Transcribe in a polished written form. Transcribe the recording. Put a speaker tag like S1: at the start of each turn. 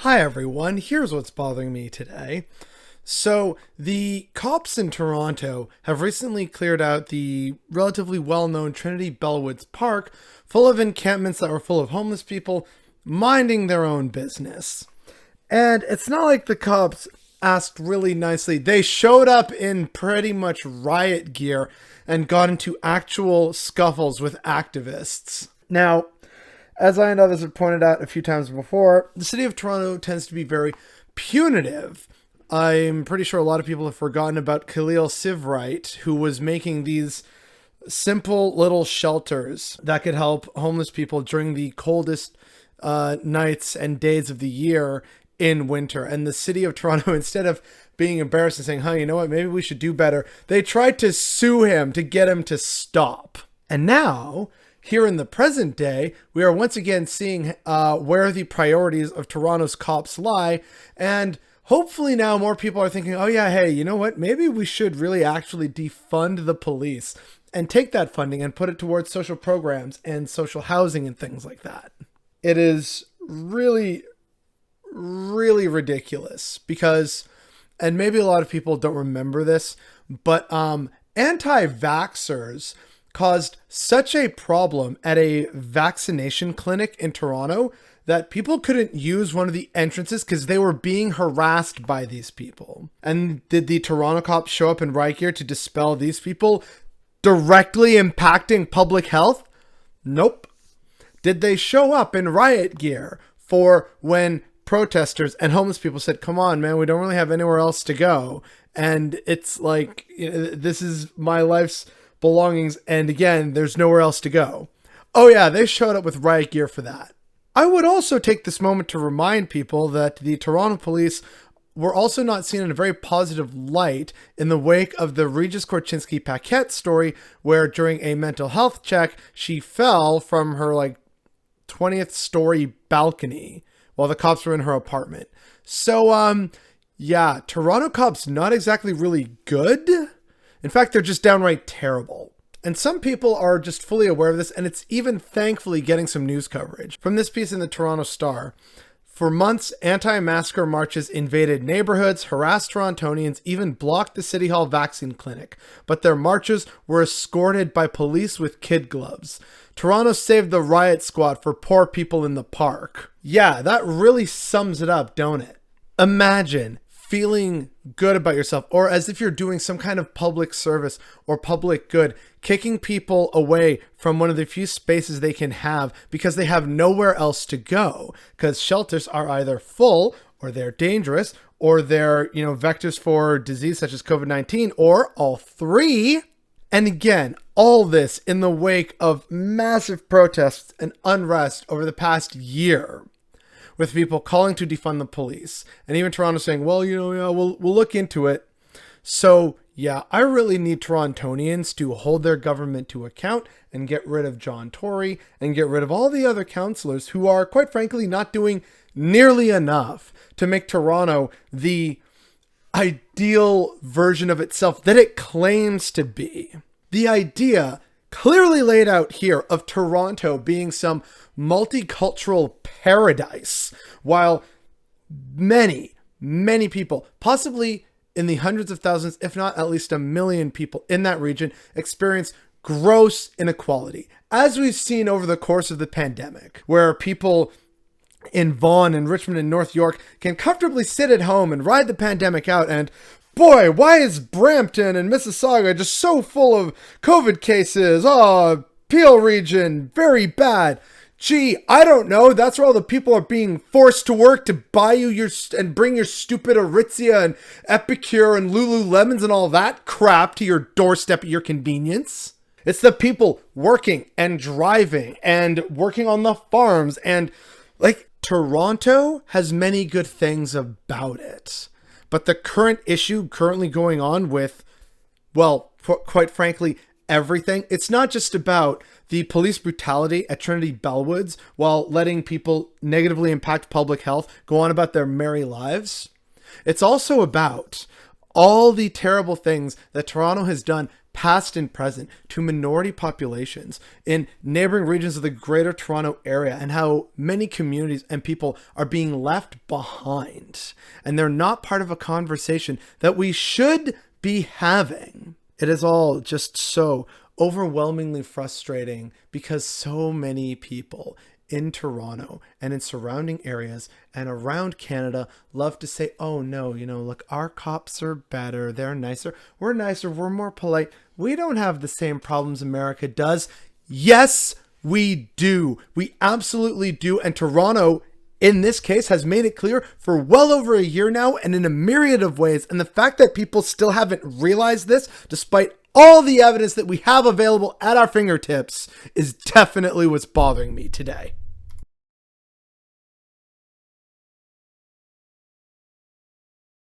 S1: Hi everyone, here's what's bothering me today. So, the cops in Toronto have recently cleared out the relatively well-known Trinity Bellwoods Park full of encampments that were full of homeless people minding their own business. And it's not like the cops asked really nicely. They showed up in pretty much riot gear and got into actual scuffles with activists. Now, as I and others have pointed out a few times before, the city of Toronto tends to be very punitive. I'm pretty sure a lot of people have forgotten about Khalil Sivright, who was making these simple little shelters that could help homeless people during the coldest nights and days of the year in winter. And the city of Toronto, instead of being embarrassed and saying, you know what, maybe we should do better, they tried to sue him to get him to stop. And now, here in the present day, we are once again seeing where the priorities of Toronto's cops lie. And hopefully now more people are thinking, oh yeah, hey, you know what? Maybe we should really actually defund the police and take that funding and put it towards social programs and social housing and things like that. It is really, really ridiculous because, and maybe a lot of people don't remember this, but anti-vaxxers caused such a problem at a vaccination clinic in Toronto that people couldn't use one of the entrances because they were being harassed by these people. And did the Toronto cops show up in riot gear to dispel these people directly impacting public health? Nope. Did they show up in riot gear for when protesters and homeless people said, come on, man, we don't really have anywhere else to go. And it's like, this is my life's belongings, and again, there's nowhere else to go. Oh yeah, they showed up with riot gear for that. I would also take this moment to remind people that the Toronto police were also not seen in a very positive light in the wake of the Regis Korchinski-Paquette story, where during a mental health check, she fell from her 20th story balcony while the cops were in her apartment. So, yeah, Toronto cops not exactly really good. In fact, they're just downright terrible. And some people are just fully aware of this, and it's even thankfully getting some news coverage. From this piece in the Toronto Star, for months, anti-masker marches invaded neighborhoods, harassed Torontonians, even blocked the City Hall vaccine clinic. But their marches were escorted by police with kid gloves. Toronto saved the riot squad for poor people in the park. Yeah, that really sums it up, don't it? Imagine feeling good about yourself, or as if you're doing some kind of public service or public good, kicking people away from one of the few spaces they can have because they have nowhere else to go, because shelters are either full or they're dangerous or they're, vectors for disease such as COVID-19 or all three. And again, all this in the wake of massive protests and unrest over the past year, with people calling to defund the police, and even Toronto saying, well, we'll look into it. So yeah, I really need Torontonians to hold their government to account and get rid of John Tory and get rid of all the other councillors who are, quite frankly, not doing nearly enough to make Toronto the ideal version of itself that it claims to be. The idea clearly laid out here of Toronto being some multicultural paradise, while many, many people, possibly in the hundreds of thousands, if not at least 1 million people in that region, experience gross inequality, as we've seen over the course of the pandemic, where people in Vaughan and Richmond and North York can comfortably sit at home and ride the pandemic out, and boy, why is Brampton and Mississauga just so full of COVID cases? Oh, Peel region, very bad. I don't know. That's where all the people are being forced to work to buy you and bring your stupid Aritzia and Epicure and Lululemons and all that crap to your doorstep at your convenience. It's the people working and driving and working on the farms, and Toronto has many good things about it. But the current issue currently going on with, well, quite frankly, everything, it's not just about the police brutality at Trinity Bellwoods while letting people negatively impact public health go on about their merry lives. It's also about all the terrible things that Toronto has done past and present, to minority populations in neighboring regions of the Greater Toronto Area, and how many communities and people are being left behind. And they're not part of a conversation that we should be having. It is all just so overwhelmingly frustrating because so many people in Toronto and in surrounding areas and around Canada love to say, oh no, look, our cops are better, they're nicer, we're more polite, we don't have the same problems America does. Yes, we do. We absolutely do. And Toronto, in this case, has made it clear for well over a year now and in a myriad of ways. And the fact that people still haven't realized this, despite all the evidence that we have available at our fingertips, is definitely what's bothering me today.